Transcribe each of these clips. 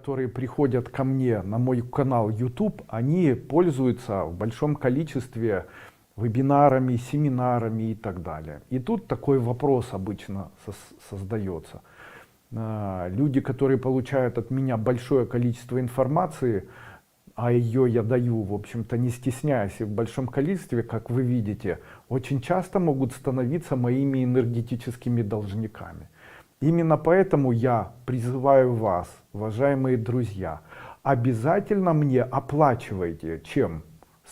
которые приходят ко мне на мой канал YouTube, они пользуются в большом количестве вебинарами, семинарами и так далее. И тут такой вопрос обычно создается. Люди, которые получают от меня большое количество информации, а ее я даю, в общем-то, не стесняясь и в большом количестве, как вы видите, очень часто могут становиться моими энергетическими должниками. Именно поэтому я призываю вас, уважаемые друзья, обязательно мне оплачивайте. Чем?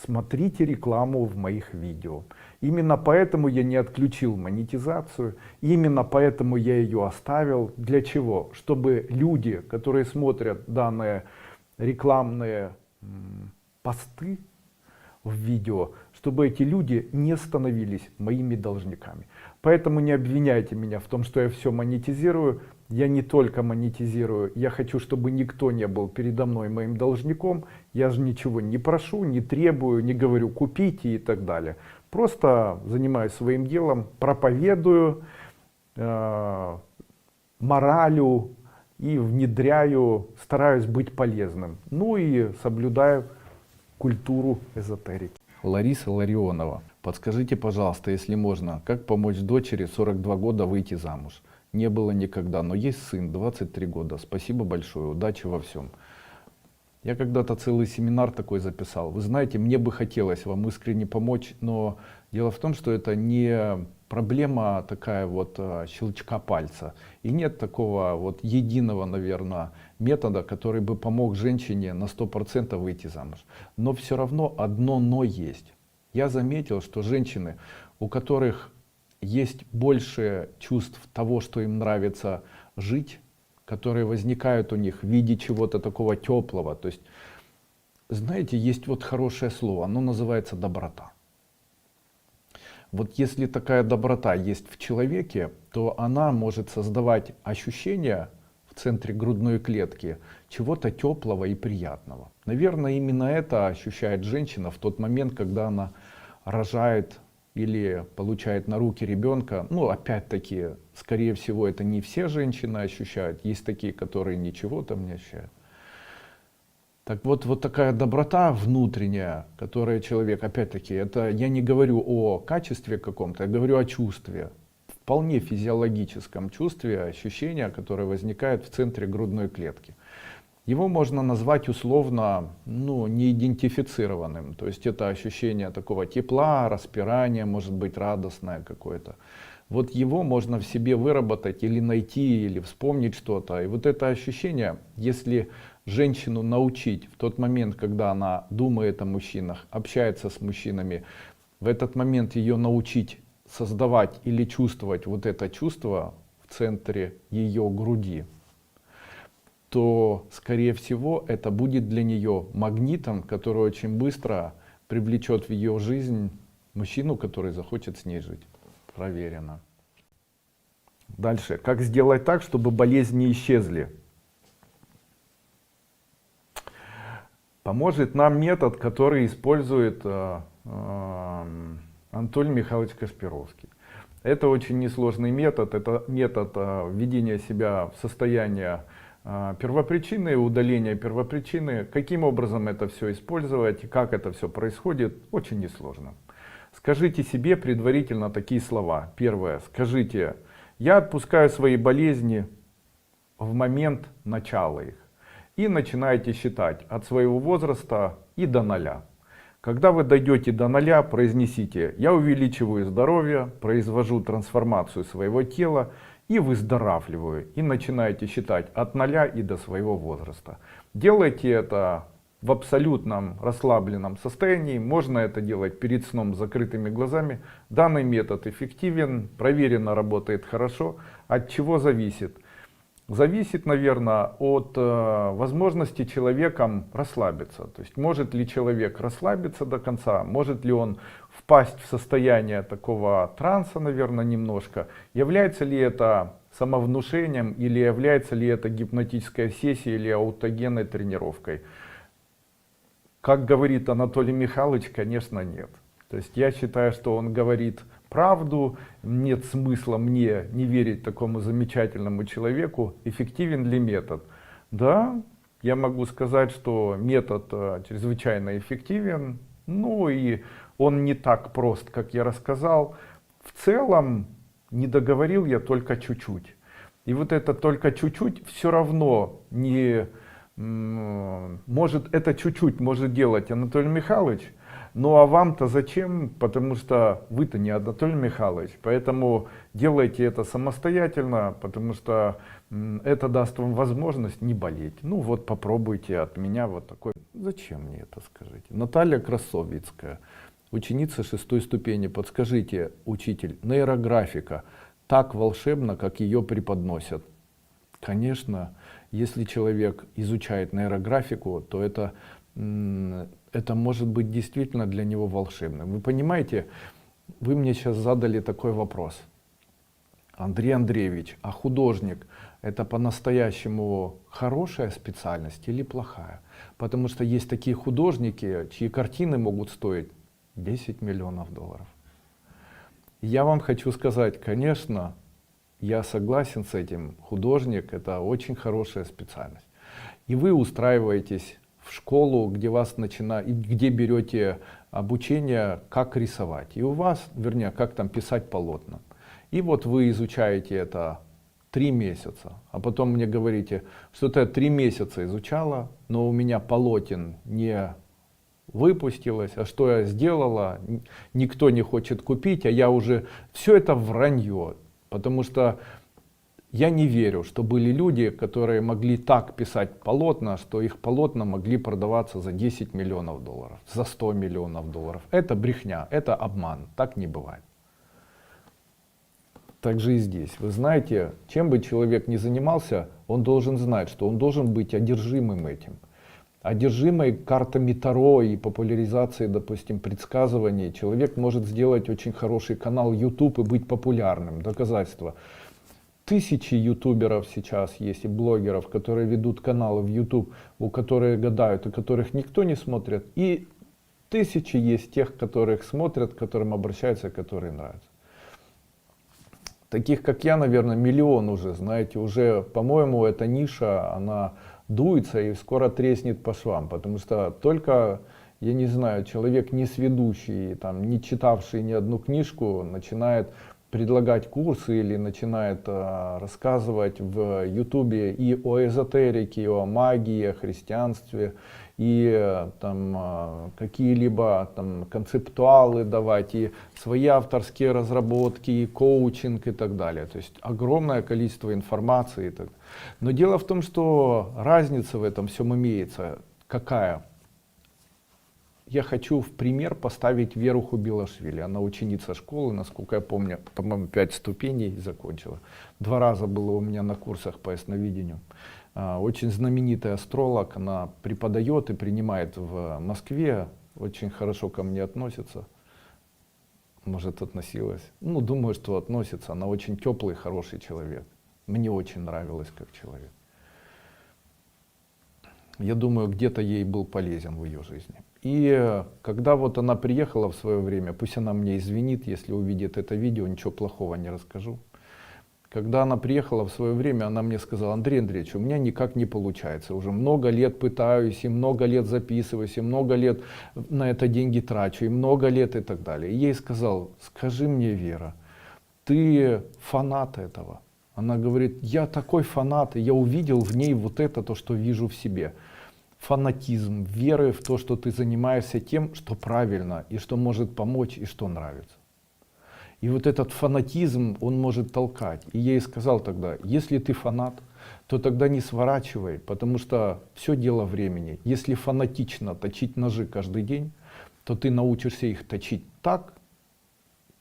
Смотрите рекламу в моих видео. Именно поэтому я не отключил монетизацию, именно поэтому я ее оставил. Для чего? Чтобы люди, которые смотрят данные рекламные посты в видео, чтобы эти люди не становились моими должниками. Поэтому не обвиняйте меня в том, что я все монетизирую. Я не только монетизирую, я хочу, чтобы никто не был передо мной моим должником. Я же ничего не прошу, не требую, не говорю купите и так далее. Просто занимаюсь своим делом, проповедую моралью и внедряю, стараюсь быть полезным. Ну и соблюдаю культуру эзотерики. Лариса Ларионова. Подскажите, пожалуйста, если можно, как помочь дочери 42 года выйти замуж? Не было никогда, но есть сын, 23 года. Спасибо большое, удачи во всем. Я когда-то целый семинар такой записал. Вы знаете, мне бы хотелось вам искренне помочь, но дело в том, что это не проблема такая вот щелчка пальца. И нет такого вот единого, наверное, метода, который бы помог женщине на 100% выйти замуж. Но все равно одно но есть. Я заметил, что женщины, у которых есть больше чувств того, что им нравится жить, которые возникают у них в виде чего-то такого теплого. То есть, знаете, есть вот хорошее слово, оно называется доброта. Вот если такая доброта есть в человеке, то она может создавать ощущение в центре грудной клетки чего-то теплого и приятного. Наверное, именно это ощущает женщина в тот момент, когда она рожает или получает на руки ребенка. Ну, опять-таки, скорее всего, это не все женщины ощущают. Есть такие, которые ничего там не ощущают. Так вот, вот такая доброта внутренняя, которая человек, опять-таки, это я не говорю о качестве каком-то, я говорю о чувстве. Вполне физиологическом чувстве, ощущения, которое возникает в центре грудной клетки. Его можно назвать условно неидентифицированным. То есть это ощущение такого тепла, распирания, может быть радостное какое-то. Вот его можно в себе выработать или найти, или вспомнить что-то. И вот это ощущение, если женщину научить в тот момент, когда она думает о мужчинах, общается с мужчинами, в этот момент ее научить создавать или чувствовать вот это чувство в центре ее груди, то, скорее всего, это будет для нее магнитом, который очень быстро привлечет в ее жизнь мужчину, который захочет с ней жить. Проверено. Дальше. Как сделать так, чтобы болезни исчезли? Поможет нам метод, который использует Анатолий Михайлович Кашпировский. Это очень несложный метод. Это метод введения себя в состояние первопричины, удаления первопричины. Каким образом это все использовать, как это все происходит, очень несложно. Скажите себе предварительно такие слова. Первое. Скажите: я отпускаю свои болезни в момент начала их. И начинаете считать от своего возраста и до 0. Когда вы дойдете до 0, произнесите: я увеличиваю здоровье, произвожу трансформацию своего тела и выздоравливаю. И начинаете считать от 0 и до своего возраста. Делайте это в абсолютном расслабленном состоянии. Можно это делать перед сном с закрытыми глазами. Данный метод эффективен, проверено, работает хорошо. От чего зависит? Зависит, наверное, от возможности человеком расслабиться. То есть может ли человек расслабиться до конца, может ли он впасть в состояние такого транса, наверное, немножко. Является ли это самовнушением или является ли это гипнотической сессией или аутогенной тренировкой? Как говорит Анатолий Михайлович, конечно, нет. То есть я считаю, что он говорит правду, нет смысла мне не верить такому замечательному человеку. Эффективен ли метод? Да, я могу сказать, что метод чрезвычайно эффективен, ну и он не так прост, как я рассказал. В целом, не договорил я только чуть-чуть. И вот это только чуть-чуть все равно не может, это чуть-чуть может делать Анатолий Михайлович. Ну а вам-то зачем? Потому что вы-то не Анатолий Михайлович. Поэтому делайте это самостоятельно, потому что это даст вам возможность не болеть. Ну вот попробуйте от меня вот такой. Зачем мне это, скажите? Наталья Красовицкая, ученица 6 ступени. Подскажите, учитель, нейрографика так волшебно, как ее преподносят? Конечно, если человек изучает нейрографику, то это может быть действительно для него волшебным. Вы понимаете, вы мне сейчас задали такой вопрос. Андрей Андреевич, а художник это по-настоящему хорошая специальность или плохая? Потому что есть такие художники, чьи картины могут стоить 10 миллионов долларов. Я вам хочу сказать, конечно, я согласен с этим. Художник это очень хорошая специальность. И вы устраиваетесь в школу, где вас где берете обучение, как рисовать. И у вас, вернее, как там писать полотна. И вот вы изучаете это 3 месяца, а потом мне говорите, что ты 3 месяца изучала, но у меня полотен не выпустилось, а что я сделала, никто не хочет купить, а я уже... Все это вранье, потому что я не верю, что были люди, которые могли так писать полотна, что их полотна могли продаваться за 10 миллионов долларов, за 100 миллионов долларов. Это брехня, это обман, так не бывает. Так же и здесь. Вы знаете, чем бы человек ни занимался, он должен знать, что он должен быть одержимым этим. Одержимой картами Таро и популяризацией, допустим, предсказываний, человек может сделать очень хороший канал YouTube и быть популярным. Доказательство. Тысячи ютуберов сейчас есть и блогеров, которые ведут каналы в YouTube, у которых гадают, у которых никто не смотрит. И тысячи есть тех, которых смотрят, к которым обращаются, которые нравятся. Таких, как я, наверное, миллион уже, знаете, уже, по-моему, эта ниша, она дуется и скоро треснет по швам, потому что только, я не знаю, человек не сведущий, там, не читавший ни одну книжку, начинает предлагать курсы или начинает рассказывать в Ютубе и о эзотерике, и о магии, о христианстве, и там какие-либо там концептуалы давать, и свои авторские разработки, и коучинг и так далее. То есть огромное количество информации. Но дело в том, что разница в этом всем имеется. Какая? Я хочу в пример поставить Веру Хубилашвили. Она ученица школы, насколько я помню, по-моему, 5 ступеней закончила. 2 раза была у меня на курсах по ясновидению. Очень знаменитый астролог, она преподает и принимает в Москве, очень хорошо ко мне относится. Может, относилась. Ну, думаю, что относится. Она очень теплый, хороший человек. Мне очень нравилась как человек. Я думаю, где-то ей был полезен в ее жизни. И когда вот она приехала в свое время, пусть она мне извинит, если увидит это видео, ничего плохого не расскажу. Когда она приехала в свое время, она мне сказала: Андрей Андреевич, у меня никак не получается. Уже много лет пытаюсь, и много лет записываюсь, и много лет на это деньги трачу, и много лет и так далее. И я ей сказал: скажи мне, Вера, ты фанат этого? Она говорит: я такой фанат, и я увидел в ней вот это, то, что вижу в себе. Фанатизм, веры в то, что ты занимаешься тем, что правильно, и что может помочь, и что нравится. И вот этот фанатизм, он может толкать. И я ей сказал тогда: если ты фанат, то тогда не сворачивай, потому что все дело времени. Если фанатично точить ножи каждый день, то ты научишься их точить так,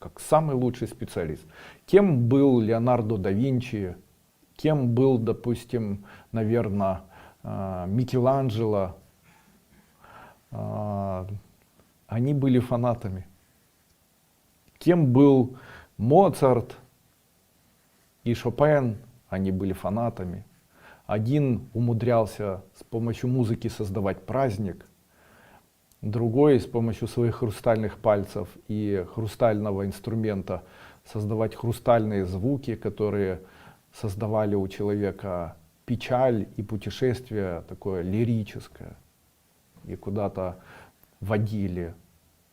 как самый лучший специалист. Кем был Леонардо да Винчи, кем был, допустим, наверное, Микеланджело. Они были фанатами. Кем был Моцарт и Шопен, они были фанатами. Один умудрялся с помощью музыки создавать праздник, другой с помощью своих хрустальных пальцев и хрустального инструмента создавать хрустальные звуки, которые создавали у человека печаль и путешествие такое лирическое. И куда-то водили.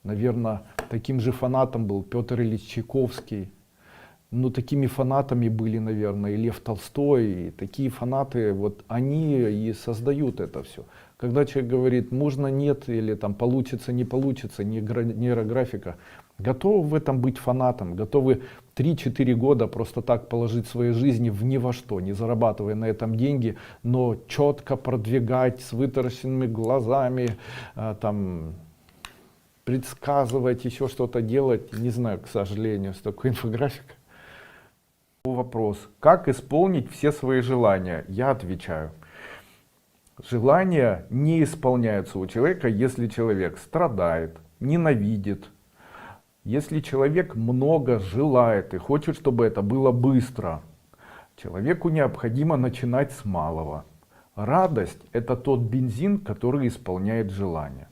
Наверное, таким же фанатом был Петр Ильич Чайковский. Ну, такими фанатами были, наверное, и Лев Толстой. И такие фанаты, вот они и создают это все. Когда человек говорит, можно, нет, или там получится, не получится, нейрографика, готовы в этом быть фанатом, готовы 3-4 года просто так положить своей жизни в ни во что, не зарабатывая на этом деньги, но четко продвигать с вытаращенными глазами, там, предсказывать, еще что-то делать. Не знаю, к сожалению, с такой инфографикой. Вопрос, как исполнить все свои желания? Я отвечаю. Желания не исполняются у человека, если человек страдает, ненавидит, если человек много желает и хочет, чтобы это было быстро. Человеку необходимо начинать с малого. Радость — это тот бензин, который исполняет желание.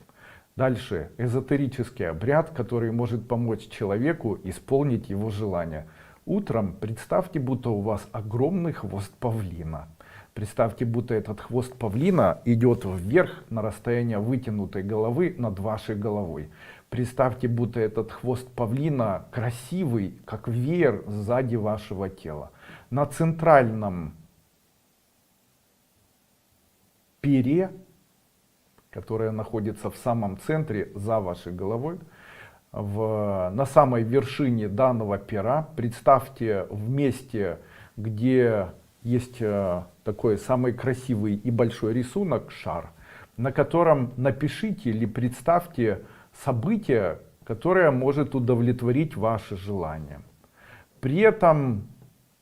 Дальше эзотерический обряд, который может помочь человеку исполнить его желание. Утром представьте, будто у вас огромный хвост павлина. Представьте, будто этот хвост павлина идет вверх на расстояние вытянутой головы над вашей головой. Представьте, будто этот хвост павлина красивый, как веер сзади вашего тела. На центральном пере, которое находится в самом центре за вашей головой, на самой вершине данного пера представьте в месте, где есть такой самый красивый и большой рисунок, шар, на котором напишите или представьте событие, которое может удовлетворить ваши желания. При этом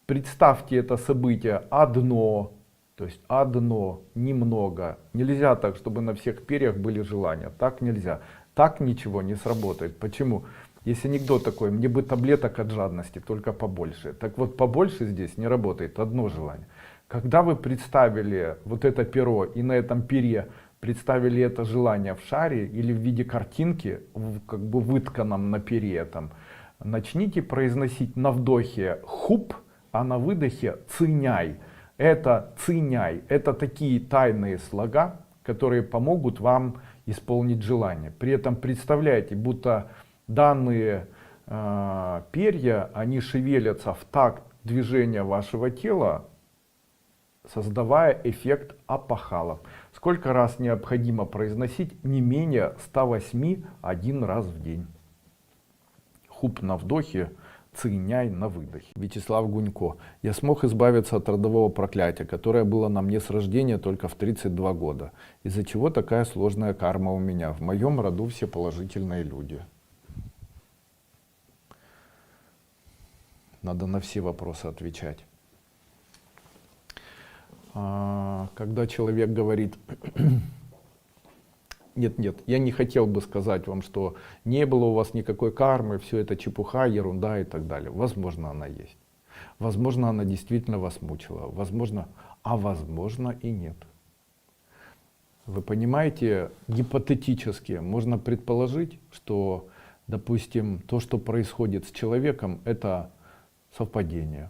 представьте это событие одно, то есть одно, немного. Нельзя так, чтобы на всех перьях были желания. Так нельзя. Так ничего не сработает. Почему? Есть анекдот такой, мне бы таблеток от жадности, только побольше. Так вот, побольше здесь не работает, одно желание. Когда вы представили вот это перо и на этом пере представили это желание в шаре или в виде картинки, как бы вытканном на пере этом, начните произносить на вдохе хуп, а на выдохе цыняй. Это цыняй, это такие тайные слога, которые помогут вам исполнить желание. При этом представляете, будто данные перья, они шевелятся в такт движения вашего тела, создавая эффект опахала. Сколько раз необходимо произносить? Не менее 108 один раз в день. Хуп на вдохе, цыняй на выдохе. Вячеслав Гунько. Я смог избавиться от родового проклятия, которое было на мне с рождения только в 32 года. Из-за чего такая сложная карма у меня? В моем роду все положительные люди. Надо на все вопросы отвечать. Когда человек говорит, нет, я не хотел бы сказать вам, что не было у вас никакой кармы, все это чепуха, ерунда и так далее. Возможно, она есть. Возможно, она действительно вас мучила. Возможно, а возможно и нет. Вы понимаете, гипотетически можно предположить, что, допустим, то, что происходит с человеком, это совпадение.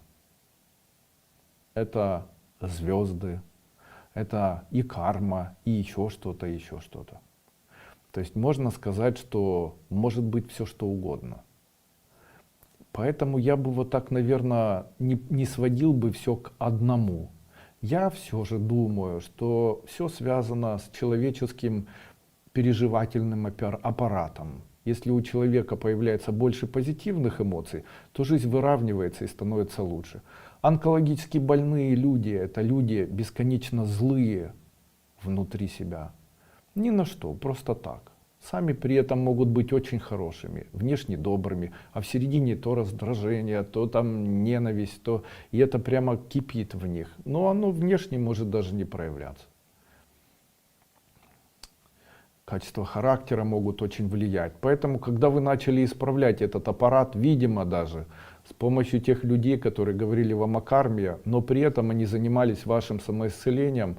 Это звезды, это и карма, и еще что-то, еще что-то. То есть можно сказать, что может быть все что угодно. Поэтому я бы вот так, наверное, не сводил бы все к одному. Я все же думаю, что все связано с человеческим переживательным аппаратом. Если у человека появляется больше позитивных эмоций, то жизнь выравнивается и становится лучше. Онкологически больные люди — это люди бесконечно злые внутри себя. Ни на что, просто так. Сами при этом могут быть очень хорошими, внешне добрыми, а в середине то раздражение, то там ненависть, то и это прямо кипит в них. Но оно внешне может даже не проявляться. Качества характера могут очень влиять. Поэтому, когда вы начали исправлять этот аппарат, видимо даже, с помощью тех людей, которые говорили вам о карме, но при этом они занимались вашим самоисцелением,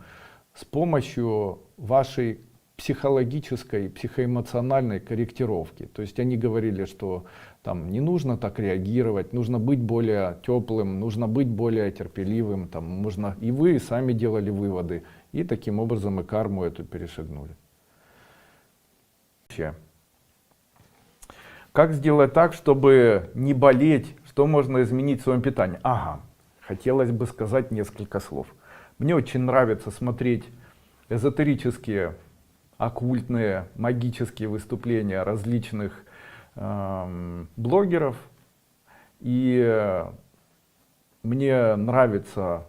с помощью вашей психологической, психоэмоциональной корректировки. То есть они говорили, что там не нужно так реагировать, нужно быть более теплым, нужно быть более терпеливым, там можно, и вы сами делали выводы, и таким образом и карму эту перешагнули. Как сделать так, чтобы не болеть? Что можно изменить в своем питании? Ага, хотелось бы сказать несколько слов. Мне очень нравится смотреть эзотерические, оккультные, магические выступления различных блогеров. И мне нравится,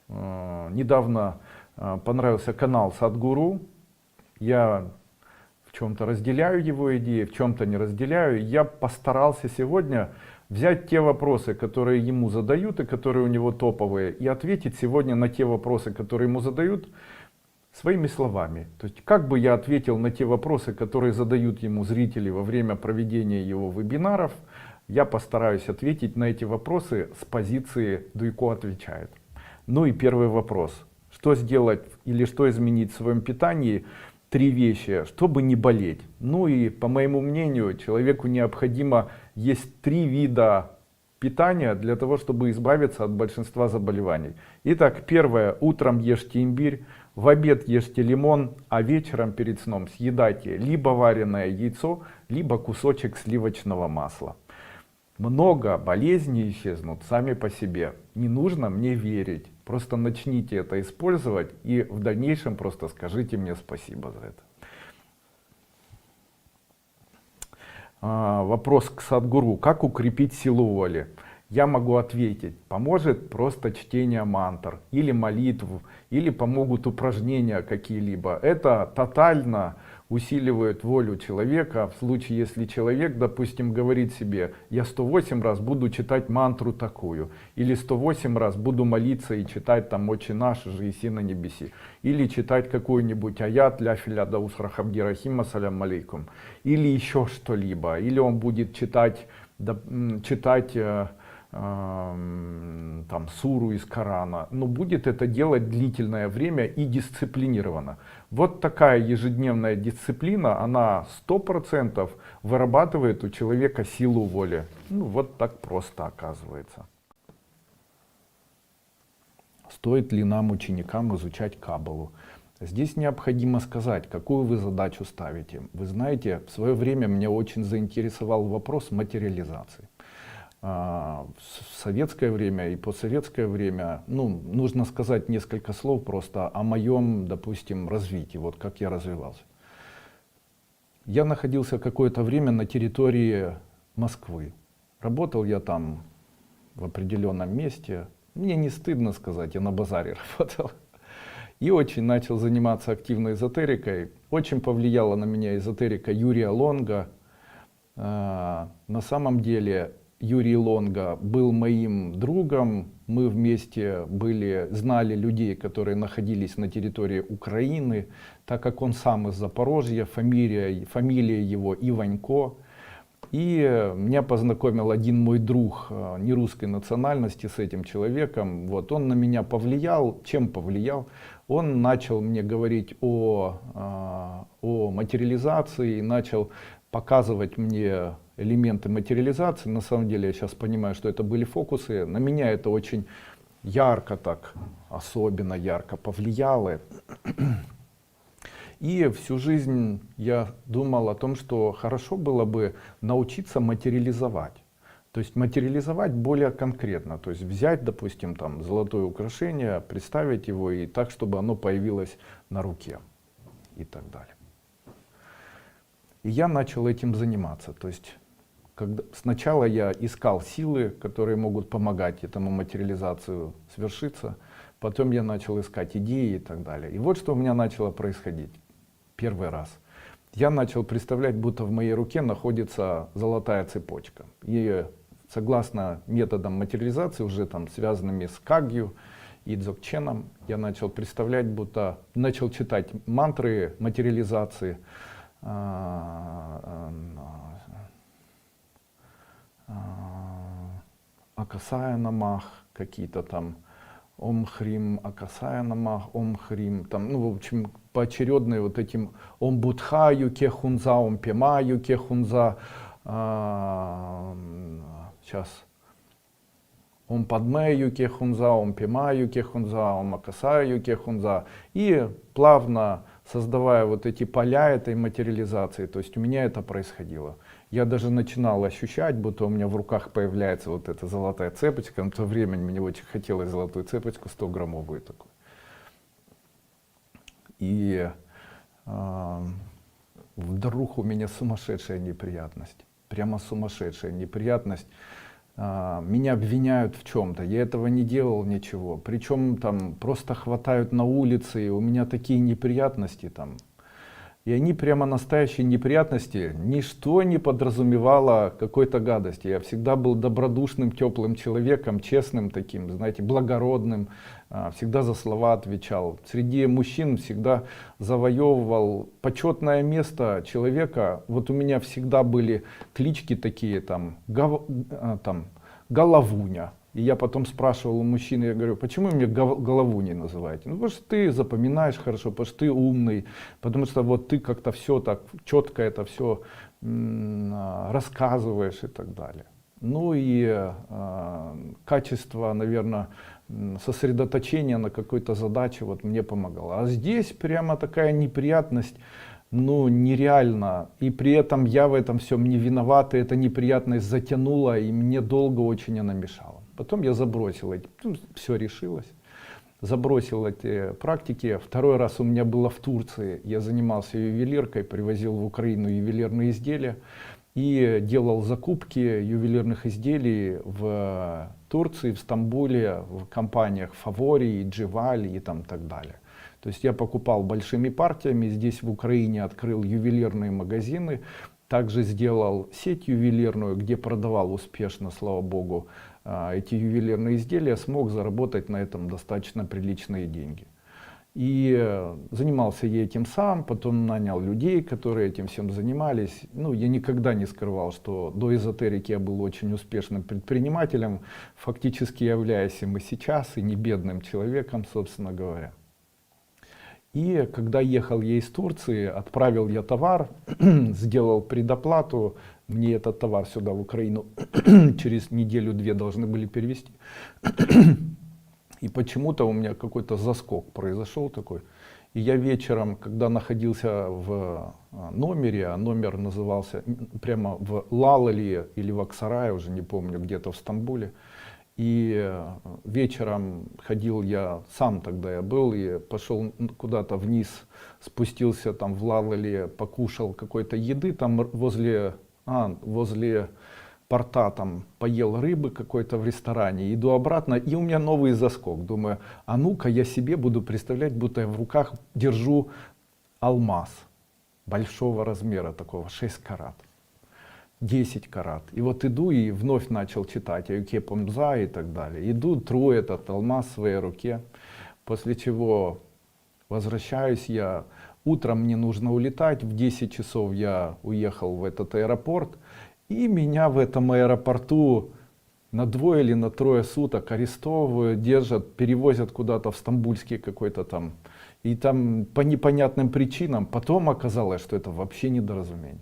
недавно понравился канал Садгуру. Я в чем-то разделяю его идеи, в чем-то не разделяю. Я постарался сегодня взять те вопросы, которые ему задают и которые у него топовые, и ответить сегодня на те вопросы, которые ему задают, своими словами. То есть как бы я ответил на те вопросы, которые задают ему зрители во время проведения его вебинаров, я постараюсь ответить на эти вопросы с позиции «Дуйко отвечает». Ну и первый вопрос. Что сделать или что изменить в своем питании? 3 вещи, чтобы не болеть. Ну и по моему мнению, человеку необходимо есть 3 вида питания для того, чтобы избавиться от большинства заболеваний. Итак, первое. Утром ешьте имбирь, в обед ешьте лимон, а вечером перед сном съедайте либо вареное яйцо, либо кусочек сливочного масла. Много болезней исчезнут сами по себе. Не нужно мне верить. Просто начните это использовать и в дальнейшем просто скажите мне спасибо за это. Вопрос к Садгуру. Как укрепить силу воли? Я могу ответить. Поможет просто чтение мантр или молитв, или помогут упражнения какие-либо. Это тотально усиливает волю человека. В случае, если человек, допустим, говорит себе: я 108 раз буду читать мантру такую, или 108 раз буду молиться и читать там «Отче наш, же иси на небеси», или читать какой-нибудь аят «Ля филя даус рахабди рахима салям алейкум», или еще что-либо, или он будет читать там суру из Корана, но будет это делать длительное время и дисциплинированно. Вот такая ежедневная дисциплина, она 100% вырабатывает у человека силу воли. Ну вот так просто оказывается. Стоит ли нам, ученикам, изучать Каббалу? Здесь необходимо сказать, какую вы задачу ставите. Вы знаете, в свое время меня очень заинтересовал вопрос материализации. В советское время и постсоветское время, нужно сказать несколько слов просто о моем, допустим, развитии, вот как я развивался. Я находился какое-то время на территории Москвы. Работал я там в определенном месте. Мне не стыдно сказать, я на базаре работал. И очень начал заниматься активной эзотерикой. Очень повлияла на меня эзотерика Юрия Лонга. На самом деле Юрий Лонга был моим другом, мы вместе знали людей, которые находились на территории Украины, так как он сам из Запорожья, фамилия его Иванько. И меня познакомил один мой друг нерусской национальности с этим человеком. Вот, он на меня повлиял. Чем повлиял? Он начал мне говорить о материализации, начал показывать мне элементы материализации. На самом деле я сейчас понимаю, что это были фокусы. На меня это очень ярко, так особенно ярко повлияло. И всю жизнь я думал о том, что хорошо было бы научиться материализовать. То есть материализовать более конкретно. То есть взять, допустим, там золотое украшение, представить его и так, чтобы оно появилось на руке и так далее. И я начал этим заниматься. То есть сначала я искал силы, которые могут помогать этому материализацию свершиться. Потом я начал искать идеи и так далее. И вот что у меня начало происходить. Первый раз. Я начал представлять, будто в моей руке находится золотая цепочка. И согласно методам материализации, уже там связанными с Кагью и Дзогченом, я начал представлять, будто начал читать мантры материализации. Акасая намах, какие-то там Ом Хрим, Акасая намах, Ом Хрим, там, в общем, поочередные вот этим Ом Будхаю Кехунза, Ом Пемаю Кехунза, сейчас, он подме юке хунза, он пима юке хунза, он макаса юке хунза. И плавно создавая вот эти поля этой материализации, то есть у меня это происходило. Я даже начинал ощущать, будто у меня в руках появляется вот эта золотая цепочка. На то время мне очень хотелось золотую цепочку, 100-граммовую такую. И вдруг у меня сумасшедшая неприятность. Прямо сумасшедшая неприятность. Меня обвиняют в чем-то, я этого не делал ничего. Причем там просто хватают на улице, и у меня такие неприятности там. И они прямо настоящие неприятности, ничто не подразумевало какой-то гадости. Я всегда был добродушным, теплым человеком, честным таким, знаете, благородным, всегда за слова отвечал. Среди мужчин всегда завоевывал почетное место человека. Вот у меня всегда были клички такие, там Головуня. И я потом спрашивал у мужчины, я говорю, почему вы меня Головуней называете? Ну, потому что ты запоминаешь хорошо, потому что ты умный, потому что вот ты как-то все так четко это все рассказываешь и так далее. Ну и качество, наверное, сосредоточения на какой-то задаче вот мне помогало. А здесь прямо такая неприятность, ну нереально. И при этом я в этом всем не виноват, и эта неприятность затянула, и мне долго очень она мешала. Потом я забросил эти, все решилось. Забросил эти практики. Второй раз у меня было в Турции. Я занимался ювелиркой, привозил в Украину ювелирные изделия и делал закупки ювелирных изделий в Турции, в Стамбуле, в компаниях Favori, Дживали и там так далее. То есть я покупал большими партиями, здесь в Украине открыл ювелирные магазины, также сделал сеть ювелирную, где продавал успешно, слава богу, эти ювелирные изделия, смог заработать на этом достаточно приличные деньги. И занимался я этим сам, потом нанял людей, которые этим всем занимались. Ну, я никогда не скрывал, что до эзотерики я был очень успешным предпринимателем, фактически являюсь им и сейчас, и не бедным человеком, собственно говоря. И когда ехал я из Турции, отправил я товар, сделал предоплату, мне этот товар сюда в Украину через неделю-две должны были перевезти. И почему-то у меня какой-то заскок произошел такой. И я вечером, когда находился в номере, а номер назывался прямо в Лалали или в Аксарае, уже не помню, где-то в Стамбуле. И вечером ходил я, сам тогда я был, и пошел куда-то вниз, спустился там в Лалали, покушал какой-то еды, там возле порта там поел рыбы какой-то в ресторане, иду обратно, и у меня новый заскок. Думаю, а ну-ка я себе буду представлять, будто я в руках держу алмаз большого размера, такого 6 карат. 10 карат. И вот иду и вновь начал читать Аюке Помза и так далее. Иду, тру этот алмаз в своей руке, после чего возвращаюсь я. Утром мне нужно улетать, в 10 часов я уехал в этот аэропорт, и меня в этом аэропорту на 2 или на 3 суток арестовывают, держат, перевозят куда-то в стамбульский какой-то там. И там по непонятным причинам потом оказалось, что это вообще недоразумение.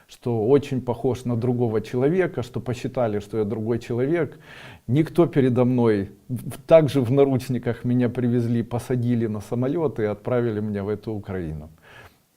Что очень похож на другого человека, что посчитали, что я другой человек. Никто передо мной, также в наручниках меня привезли, посадили на самолет и отправили меня в эту Украину.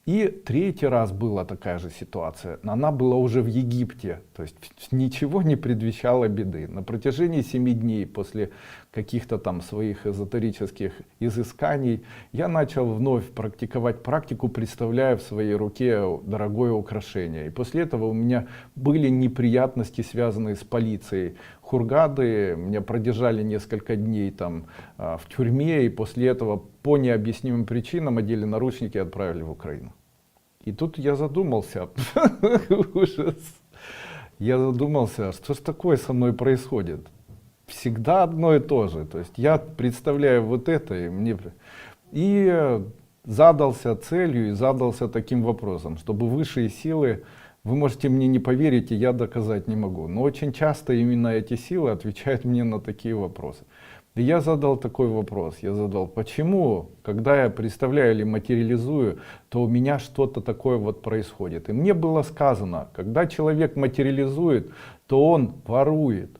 И третий раз была такая же ситуация, она была уже в Египте, то есть ничего не предвещало беды. На протяжении 7 дней после каких-то там своих эзотерических изысканий я начал вновь практиковать практику, представляя в своей руке дорогое украшение. И после этого у меня были неприятности, связанные с полицией Хургады, меня продержали несколько дней там в тюрьме, и после этого по необъяснимым причинам одели наручники и отправили в Украину. И тут я задумался, ужас, я задумался, что ж такое со мной происходит. Всегда одно и то же, то есть я представляю вот это, и задался целью, и задался таким вопросом, чтобы высшие силы, вы можете мне не поверить, и я доказать не могу, но очень часто именно эти силы отвечают мне на такие вопросы. И я задал такой вопрос, я задал, почему, когда я представляю или материализую, то у меня что-то такое вот происходит. И мне было сказано, когда человек материализует, то он ворует.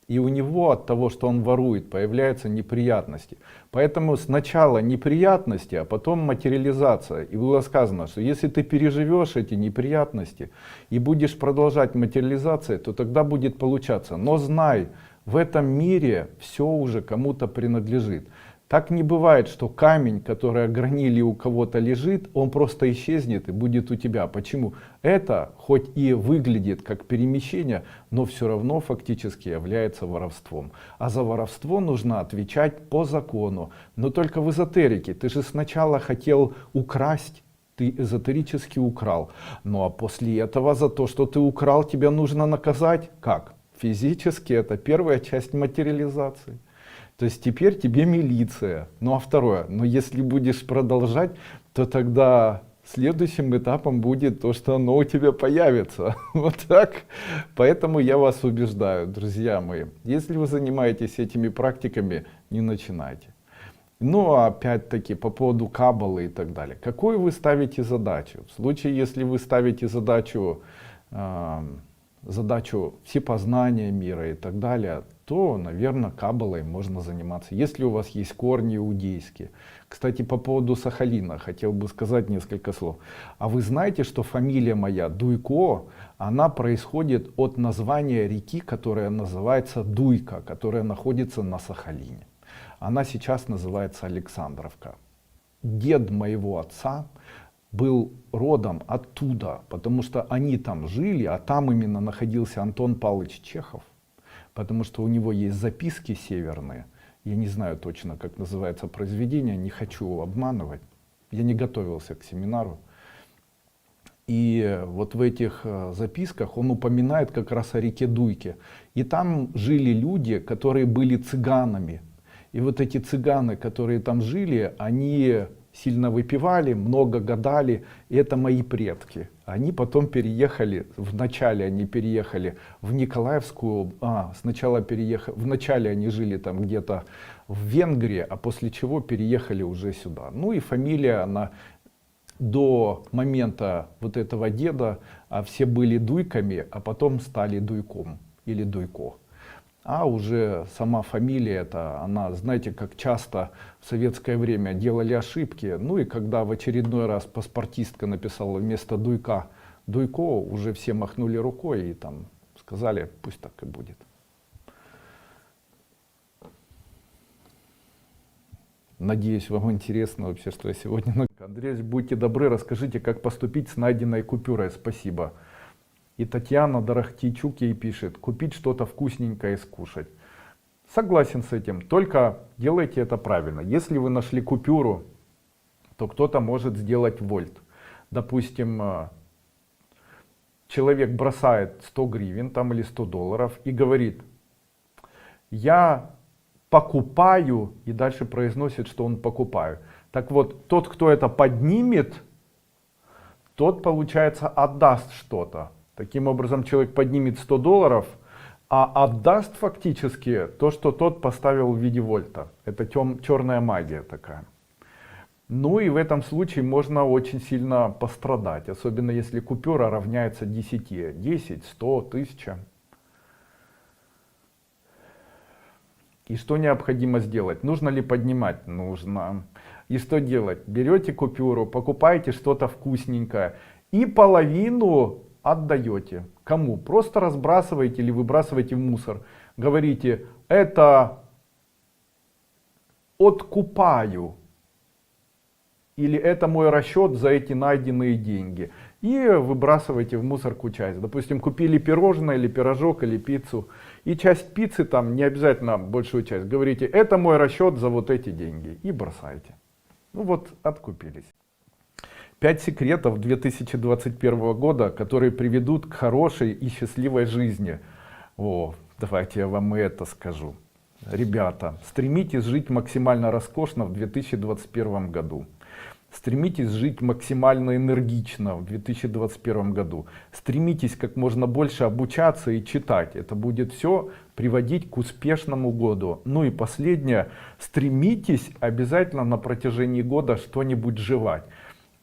И у него от того, что он ворует, появляются неприятности. Поэтому сначала неприятности, а потом материализация. И было сказано, что если ты переживешь эти неприятности и будешь продолжать материализацию, то тогда будет получаться. Но знай, в этом мире все уже кому-то принадлежит. Так не бывает, что камень, который огранили у кого-то лежит, он просто исчезнет и будет у тебя. Почему? Это хоть и выглядит как перемещение, но все равно фактически является воровством. А за воровство нужно отвечать по закону. Но только в эзотерике. Ты же сначала хотел украсть, ты эзотерически украл. Ну а после этого за то, что ты украл, тебя нужно наказать. Как? Физически это первая часть материализации. То есть теперь тебе милиция. Ну а второе, но если будешь продолжать, то тогда следующим этапом будет то, что оно у тебя появится. Вот так. Поэтому я вас убеждаю, друзья мои, если вы занимаетесь этими практиками, не начинайте. Ну а опять-таки по поводу каббалы и так далее. Какую вы ставите задачу? В случае, если вы ставите задачу всепознания мира и так далее, то, наверное, каббалой можно заниматься, если у вас есть корни иудейские. Кстати, по поводу Сахалина хотел бы сказать несколько слов. А вы знаете, что фамилия моя Дуйко, она происходит от названия реки, которая называется Дуйка, которая находится на Сахалине. Она сейчас называется Александровка. Дед моего отца был родом оттуда, потому что они там жили, а там именно находился Антон Павлович Чехов, потому что у него есть записки северные. Я не знаю точно, как называется произведение, не хочу обманывать. Я не готовился к семинару. И вот в этих записках он упоминает как раз о реке Дуйке. И там жили люди, которые были цыганами. И вот эти цыганы, которые там жили, они сильно выпивали, много гадали, и это мои предки. Они потом переехали, вначале они переехали в Николаевскую, сначала переехали, вначале они жили там где-то в Венгрии, а после чего переехали уже сюда. Ну и фамилия, она до момента вот этого деда, все были Дуйками, а потом стали Дуйком или Дуйко. А уже сама фамилия это, она, знаете, как часто в советское время делали ошибки. Ну и когда в очередной раз паспортистка написала вместо Дуйка Дуйко, уже все махнули рукой и там сказали, пусть так и будет. Надеюсь, вам интересно вообще, что я сегодня... Андрей, будьте добры, расскажите, как поступить с найденной купюрой. Спасибо. И Татьяна Дарахтичук ей пишет, купить что-то вкусненькое и скушать. Согласен с этим, только делайте это правильно. Если вы нашли купюру, то кто-то может сделать вольт. Допустим, человек бросает 100 гривен там, или 100 долларов и говорит, я покупаю, и дальше произносит, что он покупаю. Так вот, тот, кто это поднимет, тот, получается, отдаст что-то. Таким образом, человек поднимет 100 долларов, а отдаст фактически то, что тот поставил в виде вольта. Это черная магия такая. Ну и в этом случае можно очень сильно пострадать, особенно если купюра равняется 10. 10, 100, 1000. И что необходимо сделать? Нужно ли поднимать? Нужно. И что делать? Берете купюру, покупаете что-то вкусненькое и половину отдаете. Кому? Просто разбрасываете или выбрасываете в мусор. Говорите, это откупаю. Или это мой расчет за эти найденные деньги. И выбрасываете в мусорку часть. Допустим, купили пирожное или пирожок или пиццу. И часть пиццы, там не обязательно большую часть. Говорите, это мой расчет за вот эти деньги. И бросаете. Ну вот, откупились. 5 секретов 2021 года, которые приведут к хорошей и счастливой жизни. Давайте я вам и это скажу. Ребята, стремитесь жить максимально роскошно в 2021 году. Стремитесь жить максимально энергично в 2021 году. Стремитесь как можно больше обучаться и читать. Это будет все приводить к успешному году. Ну и последнее. Стремитесь обязательно на протяжении года что-нибудь жевать.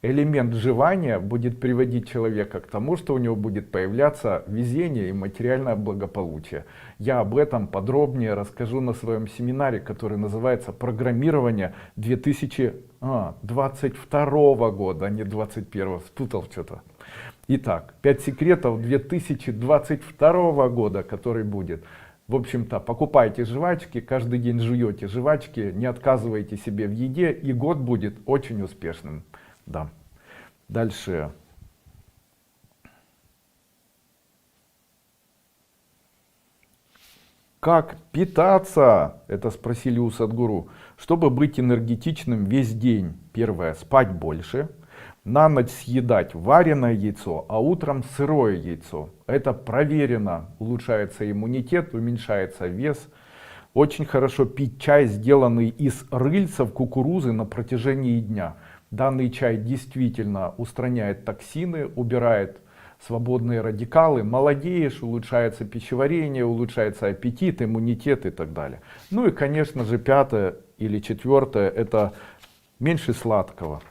Элемент жевания будет приводить человека к тому, что у него будет появляться везение и материальное благополучие. Я об этом подробнее расскажу на своем семинаре, который называется «Программирование 2022 года», а не 2021, спутал что-то. Итак, 5 секретов 2022 года, который будет. В общем-то, покупайте жвачки, каждый день жуете жвачки, не отказывайте себе в еде, и год будет очень успешным. Да. Дальше. Как питаться? Это спросили у Садгуру. Чтобы быть энергетичным весь день. Первое. Спать больше. На ночь съедать вареное яйцо, а утром сырое яйцо. Это проверено. Улучшается иммунитет, уменьшается вес. Очень хорошо пить чай, сделанный из рыльцев кукурузы на протяжении дня. Данный чай действительно устраняет токсины, убирает свободные радикалы, молодеешь, улучшается пищеварение, улучшается аппетит, иммунитет и так далее. Ну и, конечно же, пятое или четвертое — это меньше сладкого.